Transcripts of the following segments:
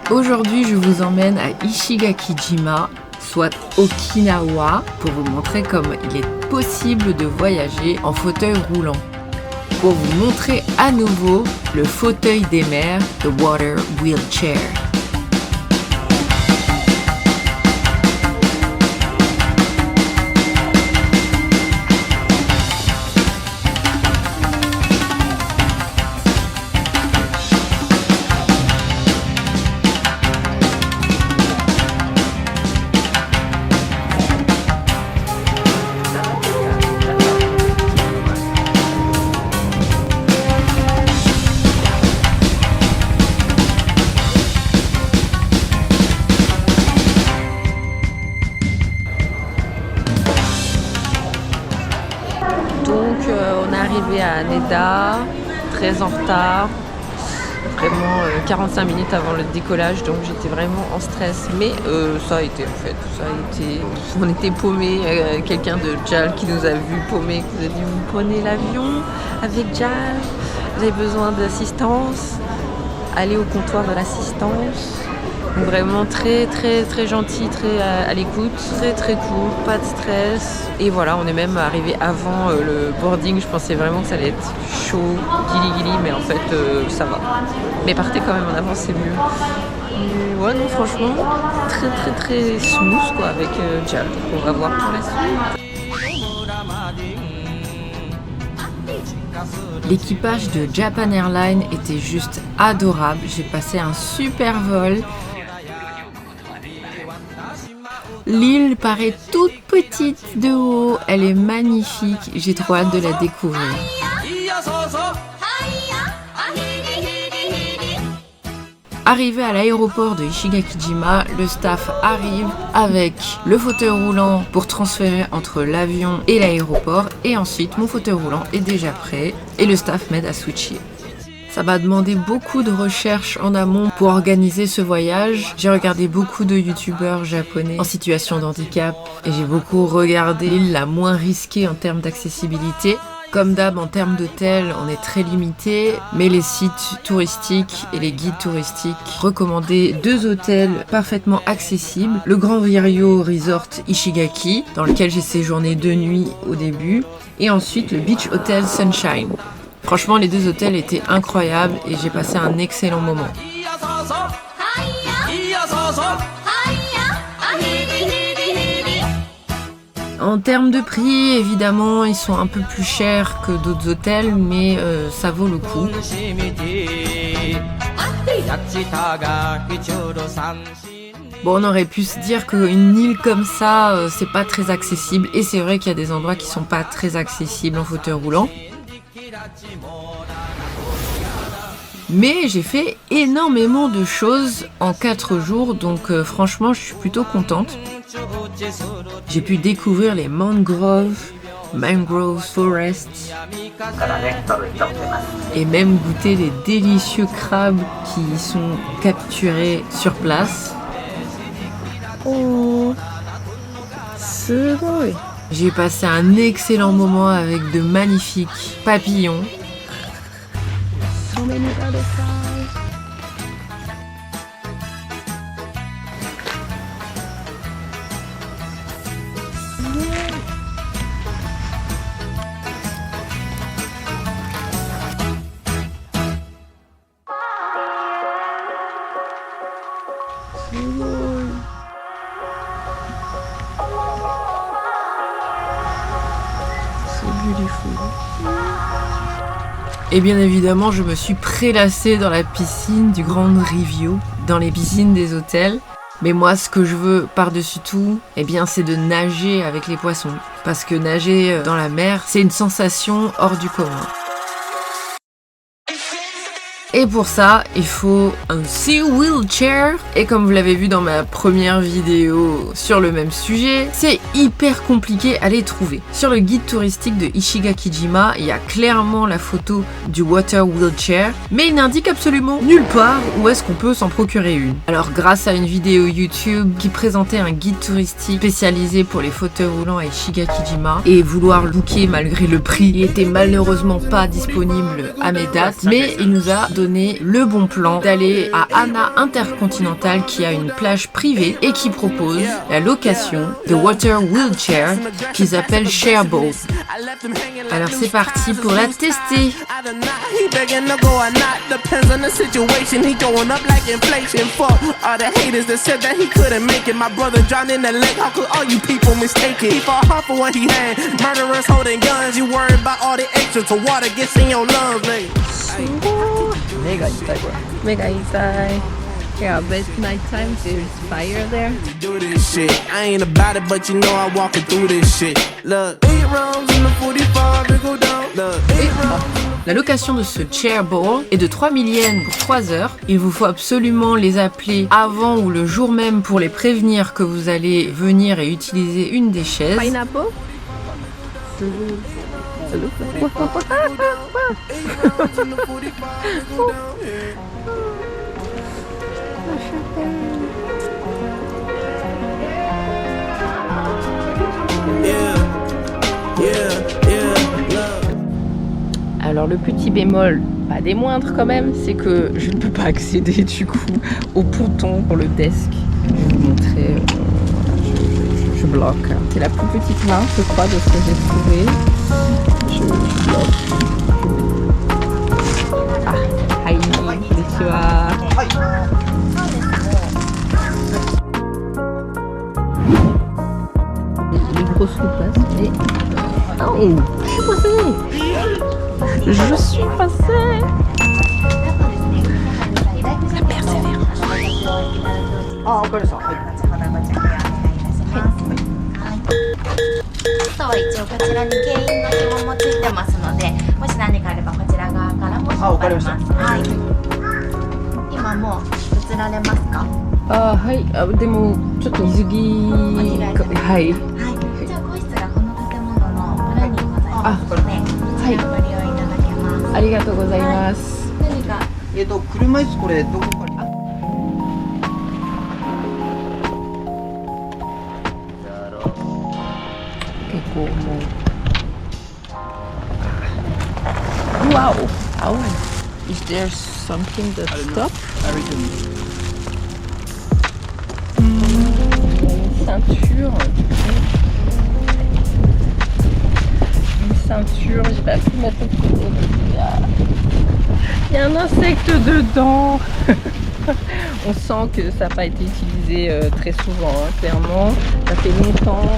Aujourd'hui, je vous emmène à Ishigaki-jima, soit Okinawa, pour vous montrer comme il est possible de voyager en fauteuil roulant. Pour vous montrer à nouveau le fauteuil des mers, the water wheelchair. Donc on est arrivé à Haneda, très en retard, vraiment 45 minutes avant le décollage, donc j'étais vraiment en stress, mais ça a été en fait, on était paumés, quelqu'un de JAL qui nous a vu paumés, qui nous a dit vous prenez l'avion avec JAL, vous avez besoin d'assistance, allez au comptoir de l'assistance. Vraiment très gentil, très à l'écoute, très cool, pas de stress. Et voilà, on est même arrivé avant le boarding. Je pensais vraiment que ça allait être chaud, guili, mais en fait ça va. Mais partez quand même en avance, c'est mieux. Et ouais, non, franchement, très smooth quoi avec JAL. On va voir pour la suite. L'équipage de Japan Airlines était juste adorable. J'ai passé un super vol. L'île paraît toute petite de haut, elle est magnifique, j'ai trop hâte de la découvrir. Arrivé à l'aéroport de Ishigaki-jima, le staff arrive avec le fauteuil roulant pour transférer entre l'avion et l'aéroport, et ensuite mon fauteuil roulant est déjà prêt et le staff m'aide à switcher. Ça m'a demandé beaucoup de recherches en amont pour organiser ce voyage. J'ai regardé beaucoup de youtubeurs japonais en situation de handicap et j'ai beaucoup regardé l'île la moins risquée en termes d'accessibilité. Comme d'hab, en termes d'hôtels, on est très limité, mais les sites touristiques et les guides touristiques recommandaient 2 hôtels parfaitement accessibles. Le Grand Riryo Resort Ishigaki, dans lequel j'ai séjourné 2 nuits au début, et ensuite le Beach Hotel Sunshine. Franchement, les 2 hôtels étaient incroyables et j'ai passé un excellent moment. En termes de prix, évidemment, ils sont un peu plus chers que d'autres hôtels, mais ça vaut le coup. Bon, on aurait pu se dire qu'une île comme ça, c'est pas très accessible, et c'est vrai qu'il y a des endroits qui sont pas très accessibles en fauteuil roulant. Mais j'ai fait énormément de choses en 4 jours, donc franchement je suis plutôt contente. J'ai pu découvrir les mangrove forests et même goûter les délicieux crabes qui y sont capturés sur place. Oh, c'est beau. J'ai passé un excellent moment avec de magnifiques papillons. Et bien évidemment, je me suis prélassée dans la piscine du Grand Riryo, dans les piscines des hôtels. Mais moi, ce que je veux par-dessus tout, eh bien, c'est de nager avec les poissons. Parce que nager dans la mer, c'est une sensation hors du commun. Et pour ça, il faut un sea wheelchair. Et comme vous l'avez vu dans ma première vidéo sur le même sujet, c'est hyper compliqué à les trouver. Sur le guide touristique de Ishigaki-jima, il y a clairement la photo du water wheelchair, mais il n'indique absolument nulle part où est-ce qu'on peut s'en procurer une. Alors grâce à une vidéo YouTube qui présentait un guide touristique spécialisé pour les fauteuils roulants à Ishigaki-jima et vouloir le booker malgré le prix, il était malheureusement pas disponible à mes dates, mais il nous a donner le bon plan d'aller à Hana Intercontinental qui a une plage privée et qui propose la location de water wheelchair qu'ils appellent Shareboat. Alors c'est parti pour la tester. Mega inside. Yeah, but nighttime there's fire there. Do this shit. I ain't about it, but you know I walking through this shit. Look, 8 rounds in the 45 and go down. Look, 8 rounds. La location de ce chairboat est de 3000 yens pour 3 heures. Il vous faut absolument les appeler avant ou le jour même pour les prévenir que vous allez venir et utiliser une des chaises. Pineapple? Alors le petit bémol, pas des moindres quand même, c'est que je ne peux pas accéder du coup au ponton pour le desk. Je vais vous montrer, je bloque. C'est la plus petite main je crois de ce que j'ai trouvé. Je bloque. Ah, hi, konnichiwa. Les grosses roues mais... Oh, je suis passée. Je suis passée. La persévérance. Ah, encore ça. は一応こちらに原因の指紋もついてますので、もし何かあればこちら側からも引っ張ります。はい。今もう映られますか？あ、はい。あ、でもちょっと水着。はい。はい。じゃあ個室がこの建物の裏にございますので、こちらをご利用いただけます。ありがとうございます。何か車椅子これどこから？結構もう。Wow! Oh, is there something that stop? Ceinture. Une ceinture, j'ai pas pu mettre le côté. Il y a un insecte dedans. On sent que ça n'a pas été utilisé très souvent, hein, clairement. Ça fait longtemps.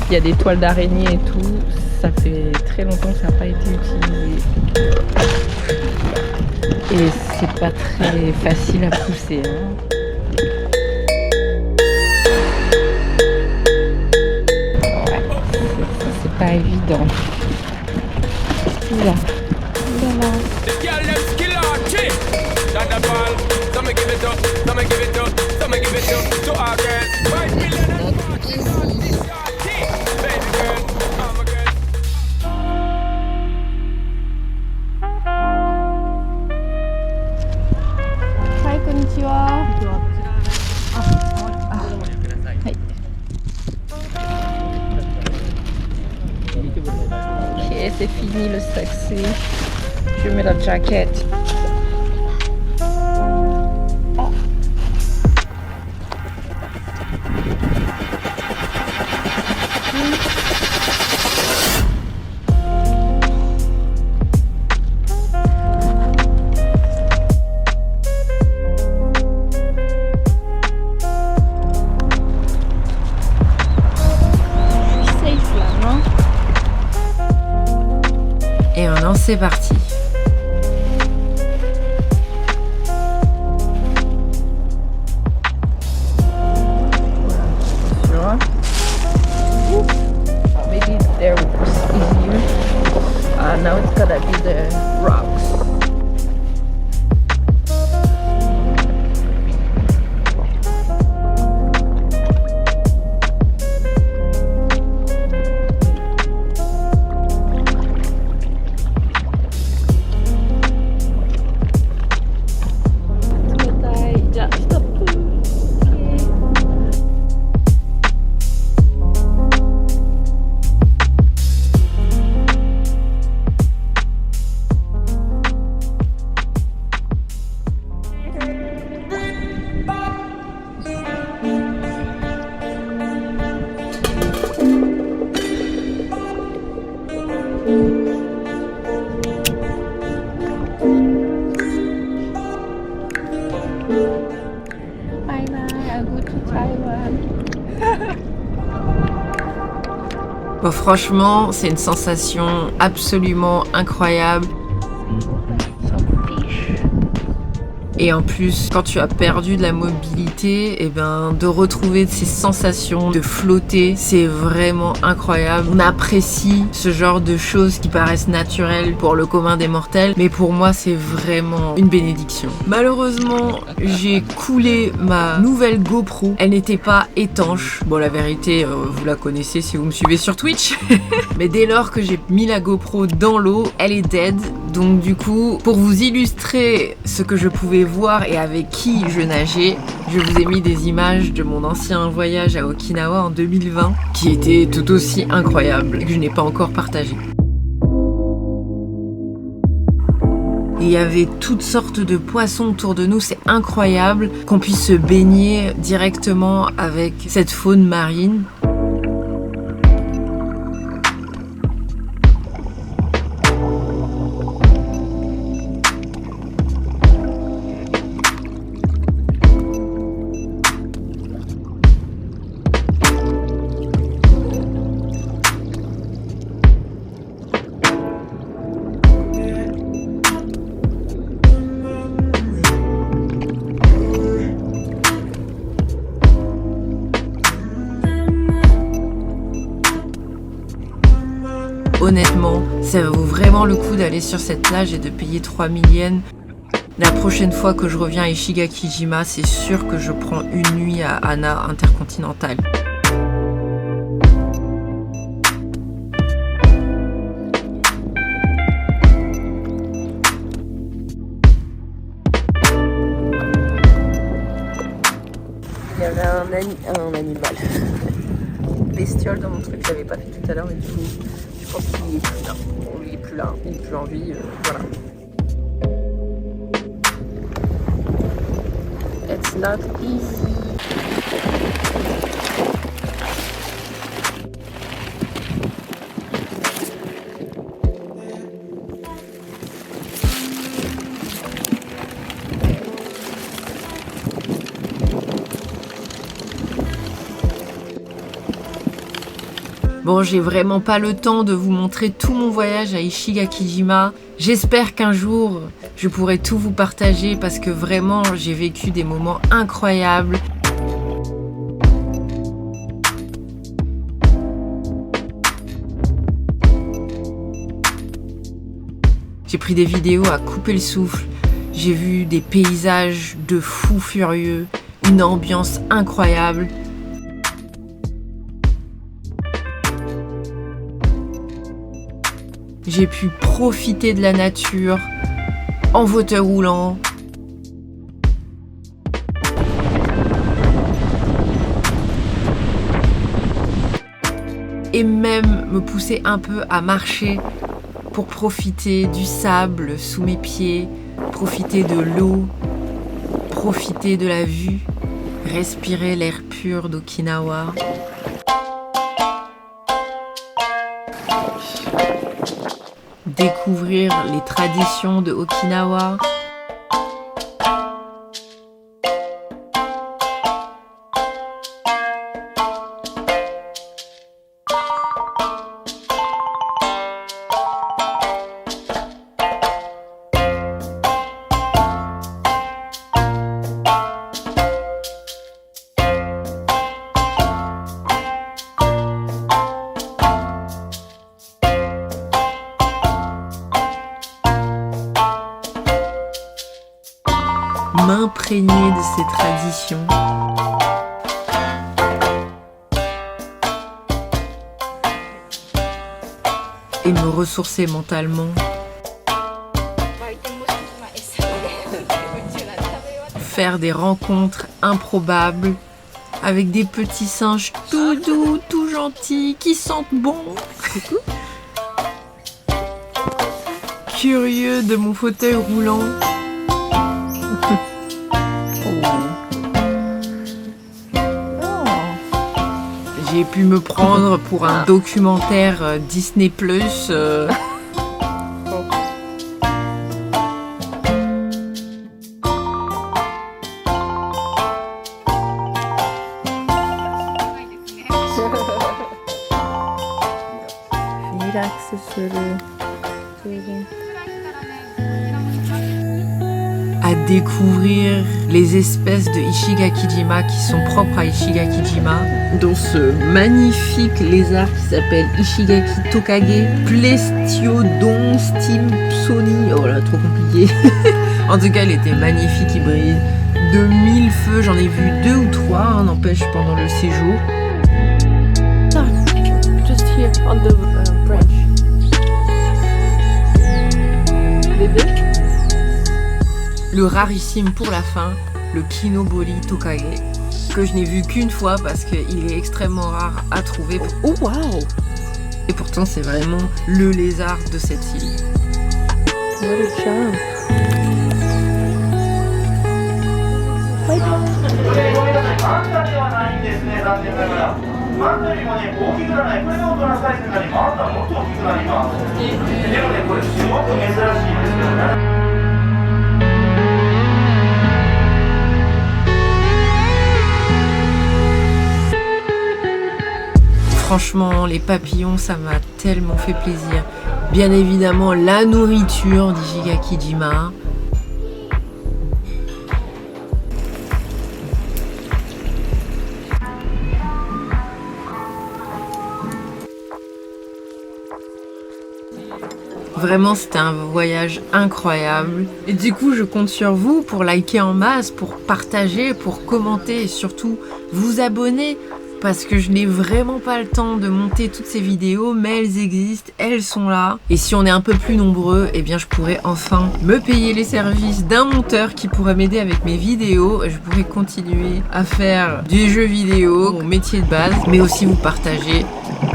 Il y a des toiles d'araignée et tout. Ça fait très longtemps que ça n'a pas été utilisé. Et c'est pas très facile à pousser. Hein. Ouais, c'est pas évident. Là. Voilà. Ok, c'est fini le sexy. Je mets la jaquette. Et maintenant c'est parti. Voilà, maybe there was easier. Now it's gotta be the rocks. Bon, franchement, c'est une sensation absolument incroyable. Et en plus, quand tu as perdu de la mobilité, et ben, de retrouver ces sensations de flotter, c'est vraiment incroyable. On apprécie ce genre de choses qui paraissent naturelles pour le commun des mortels, mais pour moi, c'est vraiment une bénédiction. Malheureusement, j'ai coulé ma nouvelle GoPro. Elle n'était pas étanche. Bon, la vérité, vous la connaissez si vous me suivez sur Twitch. Mais dès lors que j'ai mis la GoPro dans l'eau, elle est dead. Donc du coup, pour vous illustrer ce que je pouvais voir et avec qui je nageais, je vous ai mis des images de mon ancien voyage à Okinawa en 2020 qui était tout aussi incroyable et que je n'ai pas encore partagé. Et il y avait toutes sortes de poissons autour de nous, c'est incroyable qu'on puisse se baigner directement avec cette faune marine. Honnêtement, ça vaut vraiment le coup d'aller sur cette plage et de payer 3000 yens. La prochaine fois que je reviens à Ishigaki-jima, c'est sûr que je prends une nuit à Hana Intercontinental. Il y avait un animal. Bestiole dans mon truc, j'avais pas fait tout à l'heure, mais du coup, je pense qu'il est plus là. Bon, il est plus là, il est plus en vie, voilà. It's not easy. Bon, j'ai vraiment pas le temps de vous montrer tout mon voyage à Ishigaki-jima. J'espère qu'un jour, je pourrai tout vous partager parce que vraiment, j'ai vécu des moments incroyables. J'ai pris des vidéos à couper le souffle. J'ai vu des paysages de fous furieux, une ambiance incroyable. J'ai pu profiter de la nature en fauteuil roulant. Et même me pousser un peu à marcher pour profiter du sable sous mes pieds, profiter de l'eau, profiter de la vue, respirer l'air pur d'Okinawa. Découvrir les traditions de Okinawa. M'imprégner de ces traditions. Et me ressourcer mentalement. Faire des rencontres improbables avec des petits singes tout doux, tout gentils, qui sentent bon. Curieux de mon fauteuil roulant. J'ai pu me prendre pour un documentaire Disney+. À découvrir les espèces de Ishigakijima qui sont propres à Ishigakijima, dont ce magnifique lézard qui s'appelle Ishigaki Tokage Plestiodon Stimpsoni. Oh là, trop compliqué. En tout cas, il était magnifique, il brillait de 1000 feux. J'en ai vu 2 ou 3, n'empêche, pendant le séjour. Just here on the branch. Bébé. Le rarissime pour la fin, le Kinobori Tokage, que je n'ai vu qu'une fois parce qu'il est extrêmement rare à trouver. Oh wow! Et pourtant c'est vraiment le lézard de cette île. What a jump! Franchement, les papillons, ça m'a tellement fait plaisir. Bien évidemment, la nourriture d'Ishigakijima. Vraiment, c'était un voyage incroyable. Et du coup, je compte sur vous pour liker en masse, pour partager, pour commenter et surtout vous abonner. Parce que je n'ai vraiment pas le temps de monter toutes ces vidéos, mais elles existent, elles sont là. Et si on est un peu plus nombreux, eh bien je pourrais enfin me payer les services d'un monteur qui pourrait m'aider avec mes vidéos. Je pourrais continuer à faire des jeux vidéo, mon métier de base, mais aussi vous partager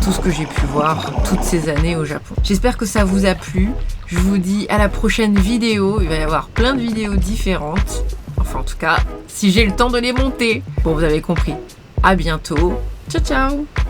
tout ce que j'ai pu voir toutes ces années au Japon. J'espère que ça vous a plu. Je vous dis à la prochaine vidéo. Il va y avoir plein de vidéos différentes. Enfin en tout cas, si j'ai le temps de les monter. Bon, vous avez compris. À bientôt. Ciao ciao.